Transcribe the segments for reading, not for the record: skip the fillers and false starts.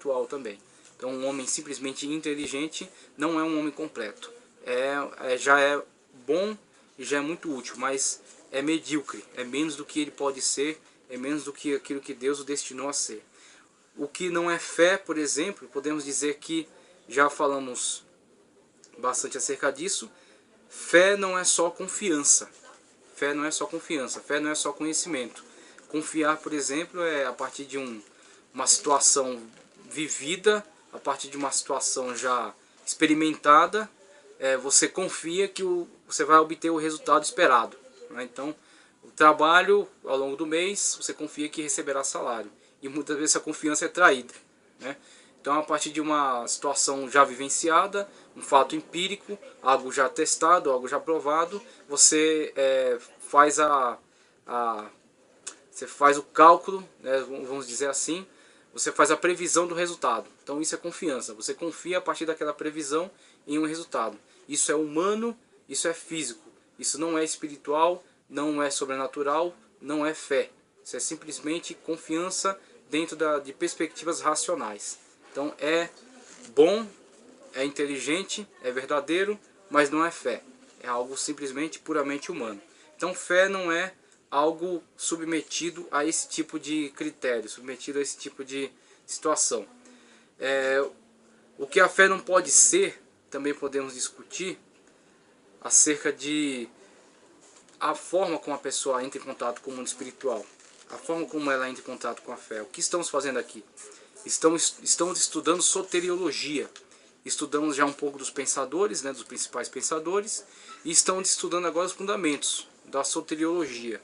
espiritual também. Então um homem simplesmente inteligente não é um homem completo. Já é bom e já é muito útil, mas é medíocre, é menos do que ele pode ser, é menos do que aquilo que Deus o destinou a ser. O que não é fé, por exemplo, podemos dizer que, já falamos bastante acerca disso, fé não é só confiança. Fé não é só confiança, fé não é só conhecimento. Confiar, por exemplo, é a partir de uma situação vivida, a partir de uma situação já experimentada, você confia que você vai obter o resultado esperado, né? Então, o trabalho, ao longo do mês, você confia que receberá salário. E muitas vezes essa confiança é traída, né? Então, a partir de uma situação já vivenciada, um fato empírico, algo já testado, algo já provado, você você faz o cálculo, né, vamos dizer assim, você faz a previsão do resultado. Então isso é confiança, você confia a partir daquela previsão em um resultado. Isso é humano, isso é físico, isso não é espiritual, não é sobrenatural, não é fé. Isso é simplesmente confiança dentro de perspectivas racionais. Então é bom, é inteligente, é verdadeiro, mas não é fé. É algo simplesmente puramente humano. Então fé não é algo submetido a esse tipo de critério, submetido a esse tipo de situação. O que a fé não pode ser, também podemos discutir acerca de a forma como a pessoa entra em contato com o mundo espiritual, a forma como ela entra em contato com a fé. O que estamos fazendo aqui? Estamos estudando soteriologia. Estudamos já um pouco dos pensadores, né, dos principais pensadores, e estamos estudando agora os fundamentos da soteriologia.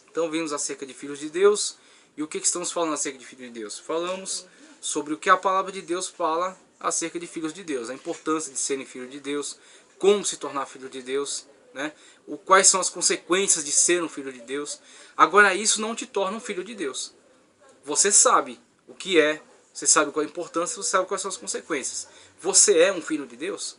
Então vimos acerca de filhos de Deus, e o que estamos falando acerca de filhos de Deus? Falamos sobre o que a palavra de Deus fala acerca de filhos de Deus, a importância de serem filhos de Deus, como se tornar filho de Deus, né? Quais são as consequências de ser um filho de Deus. Agora isso não te torna um filho de Deus. Você sabe o que é, você sabe qual é a importância, você sabe quais são as consequências. Você é um filho de Deus?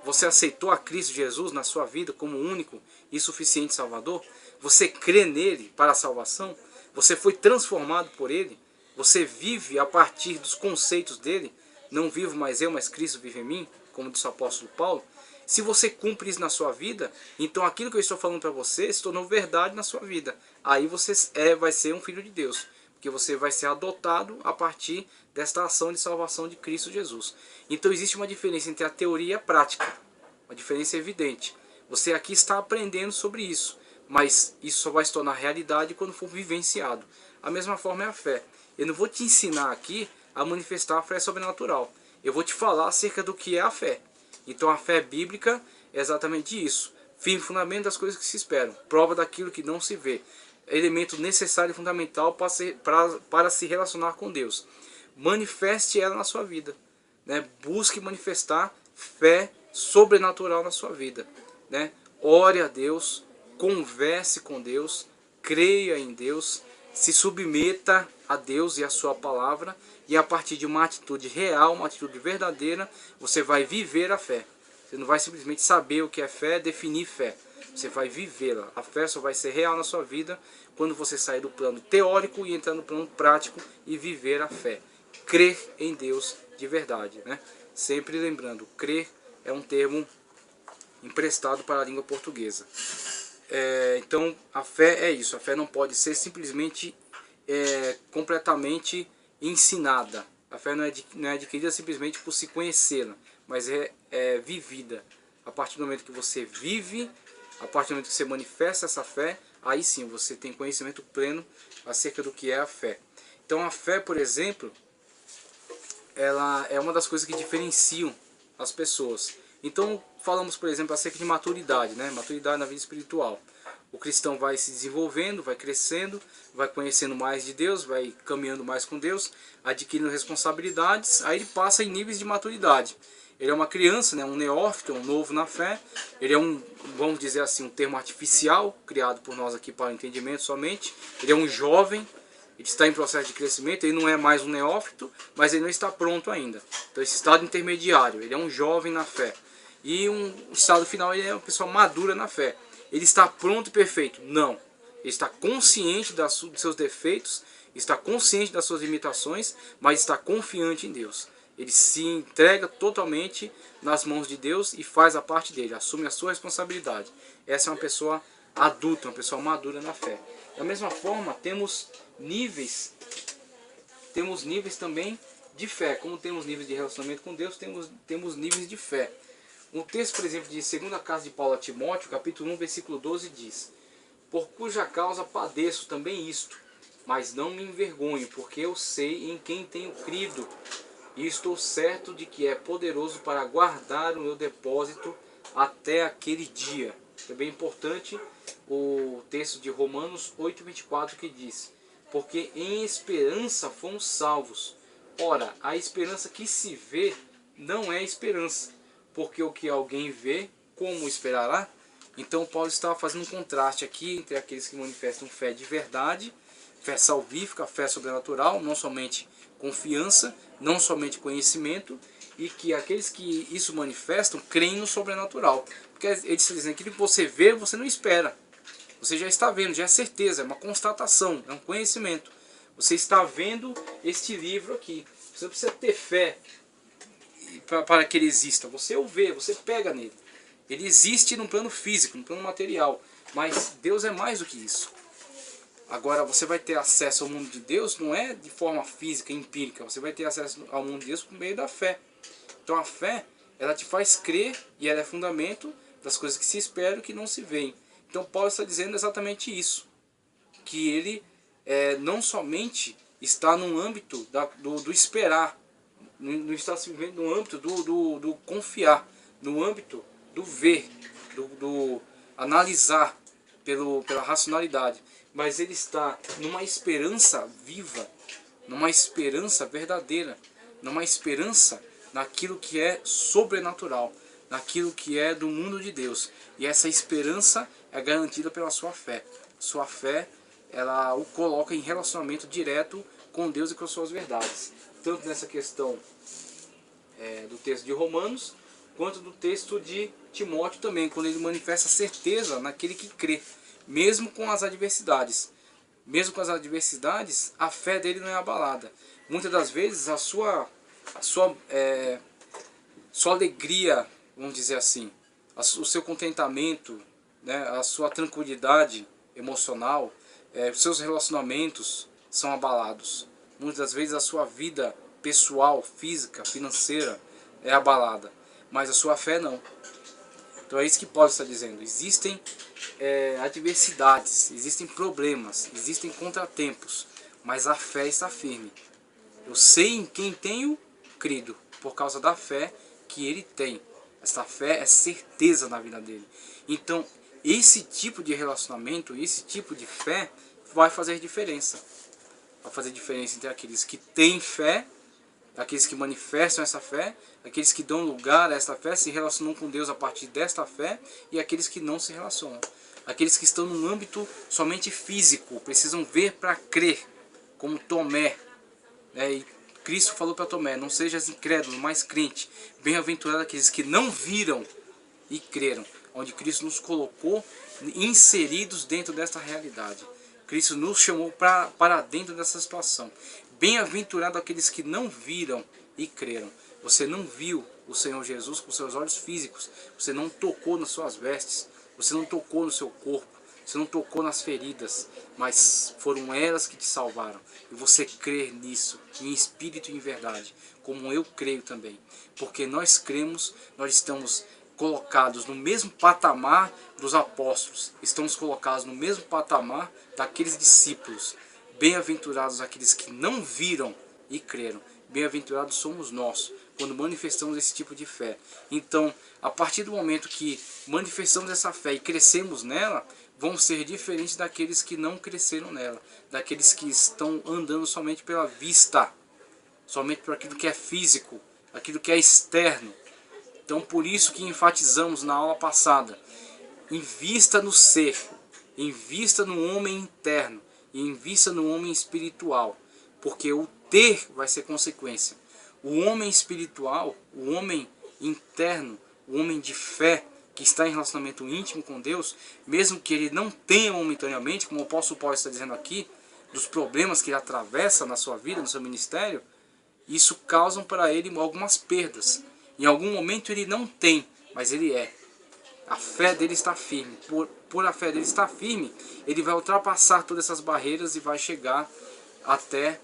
Você aceitou a Cristo Jesus na sua vida como único e suficiente Salvador? Você crê nele para a salvação? Você foi transformado por ele? Você vive a partir dos conceitos dele? Não vivo mais eu, mas Cristo vive em mim, como disse o apóstolo Paulo. Se você cumpre isso na sua vida, então aquilo que eu estou falando para você se tornou verdade na sua vida. Aí você vai ser um filho de Deus, porque você vai ser adotado a partir desta ação de salvação de Cristo Jesus. Então existe uma diferença entre a teoria e a prática, uma diferença evidente. Você aqui está aprendendo sobre isso, mas isso só vai se tornar realidade quando for vivenciado. A mesma forma é a fé. Eu não vou te ensinar aqui a manifestar a fé sobrenatural. Eu vou te falar acerca do que é a fé. Então a fé bíblica é exatamente isso. Firme fundamento das coisas que se esperam. Prova daquilo que não se vê. Elemento necessário e fundamental para se relacionar com Deus. Manifeste ela na sua vida, né? Busque manifestar fé sobrenatural na sua vida, né? Ore a Deus, converse com Deus, creia em Deus, se submeta a Deus e a sua palavra, e a partir de uma atitude real, uma atitude verdadeira, você vai viver a fé. Você não vai simplesmente saber o que é fé, definir fé. Você vai vivê-la. A fé só vai ser real na sua vida quando você sair do plano teórico e entrar no plano prático e viver a fé. Crer em Deus de verdade, né? Sempre lembrando, crer é um termo emprestado para a língua portuguesa. Então a fé é isso. A fé não pode ser simplesmente completamente ensinada. A fé não é adquirida simplesmente por se conhecê-la, mas é vivida. A partir do momento que você vive, a partir do momento que você manifesta essa fé, aí sim você tem conhecimento pleno acerca do que é a fé. Então a fé, por exemplo, ela é uma das coisas que diferenciam as pessoas. Então falamos, por exemplo, acerca de maturidade, né? Maturidade na vida espiritual. O cristão vai se desenvolvendo, vai crescendo, vai conhecendo mais de Deus, vai caminhando mais com Deus, adquirindo responsabilidades, aí ele passa em níveis de maturidade. Ele é uma criança, né, um neófito, um novo na fé. Ele é vamos dizer assim, um termo artificial, criado por nós aqui para o entendimento somente. Ele é um jovem, ele está em processo de crescimento, ele não é mais um neófito, mas ele não está pronto ainda. Então esse estado intermediário, ele é um jovem na fé. E um estado final, ele é uma pessoa madura na fé. Ele está pronto e perfeito? Não. Ele está consciente dos seus defeitos está consciente das suas limitações, mas está confiante em Deus. Ele se entrega totalmente nas mãos de Deus e faz a parte dele, assume a sua responsabilidade. Essa é uma pessoa adulta, uma pessoa madura na fé. Da mesma forma, temos níveis também de fé. Como temos níveis de relacionamento com Deus, temos níveis de fé. Um texto, por exemplo, de 2ª Carta de Paulo a Timóteo, capítulo 1, versículo 12, diz: por cuja causa padeço também isto, mas não me envergonho, porque eu sei em quem tenho crido, e estou certo de que é poderoso para guardar o meu depósito até aquele dia. É bem importante o texto de Romanos 8:24 que diz: porque em esperança fomos salvos. Ora, a esperança que se vê não é esperança, porque o que alguém vê, como esperará? Então Paulo está fazendo um contraste aqui entre aqueles que manifestam fé de verdade, fé salvífica, fé sobrenatural, não somente confiança, não somente conhecimento, e que aqueles que isso manifestam creem no sobrenatural. Porque eles estão dizendo que aquilo que você vê, você não espera. Você já está vendo, já é certeza, é uma constatação, é um conhecimento. Você está vendo este livro aqui. Você não precisa ter fé para que ele exista. Você o vê, você pega nele. Ele existe no plano físico, no plano material. Mas Deus é mais do que isso. Agora, você vai ter acesso ao mundo de Deus não é de forma física, empírica. Você vai ter acesso ao mundo de Deus por meio da fé. Então a fé, ela te faz crer e ela é fundamento das coisas que se esperam e que não se veem. Então Paulo está dizendo exatamente isso. Que ele não somente está no âmbito do esperar, não está se vivendo no âmbito do confiar, no âmbito do ver, do analisar pela racionalidade, mas ele está numa esperança viva, numa esperança verdadeira, numa esperança naquilo que é sobrenatural, naquilo que é do mundo de Deus. E essa esperança é garantida pela sua fé. Sua fé, ela o coloca em relacionamento direto com Deus e com as suas verdades. Tanto nessa questão do texto de Romanos, quanto do texto de Timóteo também, quando ele manifesta certeza naquele que crê, mesmo com as adversidades. Mesmo com as adversidades, a fé dele não é abalada. Muitas das vezes a sua alegria, vamos dizer assim, o seu contentamento, né, a sua tranquilidade emocional, os seus relacionamentos são abalados. Muitas das vezes a sua vida pessoal, física, financeira é abalada, mas a sua fé não. Então é isso que Paulo está dizendo. Existem adversidades, existem problemas, existem contratempos, mas a fé está firme. Eu sei em quem tenho crido, por causa da fé que ele tem. Essa fé é certeza na vida dele. Então, esse tipo de relacionamento, esse tipo de fé vai fazer diferença. Vai fazer diferença entre aqueles que têm fé, aqueles que manifestam essa fé, aqueles que dão lugar a essa fé, se relacionam com Deus a partir desta fé, e aqueles que não se relacionam. Aqueles que estão num âmbito somente físico, precisam ver para crer, como Tomé. E Cristo falou para Tomé: não sejas incrédulo, mas crente. Bem-aventurado aqueles que não viram e creram. Onde Cristo nos colocou inseridos dentro desta realidade. Cristo nos chamou para dentro dessa situação. Bem-aventurado aqueles que não viram e creram. Você não viu o Senhor Jesus com seus olhos físicos. Você não tocou nas suas vestes. Você não tocou no seu corpo. Você não tocou nas feridas. Mas foram elas que te salvaram. E você crê nisso, em espírito e em verdade. Como eu creio também. Porque nós cremos, nós estamos colocados no mesmo patamar dos apóstolos. Estamos colocados no mesmo patamar daqueles discípulos. Bem-aventurados aqueles que não viram e creram. Bem-aventurados somos nós, quando manifestamos esse tipo de fé. Então, a partir do momento que manifestamos essa fé e crescemos nela, vão ser diferentes daqueles que não cresceram nela. Daqueles que estão andando somente pela vista, somente por aquilo que é físico, aquilo que é externo. Então, por isso que enfatizamos na aula passada, invista no ser, invista no homem interno, e invista no homem espiritual, porque o ter vai ser consequência. O homem espiritual, o homem interno, o homem de fé, que está em relacionamento íntimo com Deus, mesmo que ele não tenha momentaneamente, como o apóstolo Paulo está dizendo aqui, dos problemas que ele atravessa na sua vida, no seu ministério, isso causa para ele algumas perdas. Em algum momento ele não tem, mas ele é. A fé dele está firme. Por a fé dele estar firme, ele vai ultrapassar todas essas barreiras e vai chegar até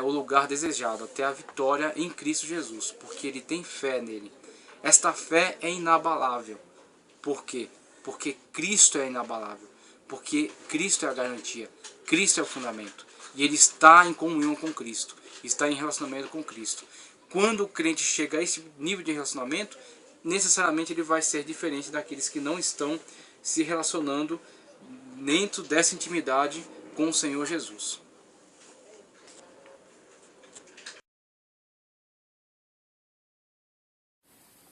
o lugar desejado, até a vitória em Cristo Jesus, porque ele tem fé nele. Esta fé é inabalável. Por quê? Porque Cristo é inabalável. Porque Cristo é a garantia. Cristo é o fundamento. E ele está em comunhão com Cristo. Está em relacionamento com Cristo. Quando o crente chega a esse nível de relacionamento, necessariamente ele vai ser diferente daqueles que não estão se relacionando dentro dessa intimidade com o Senhor Jesus.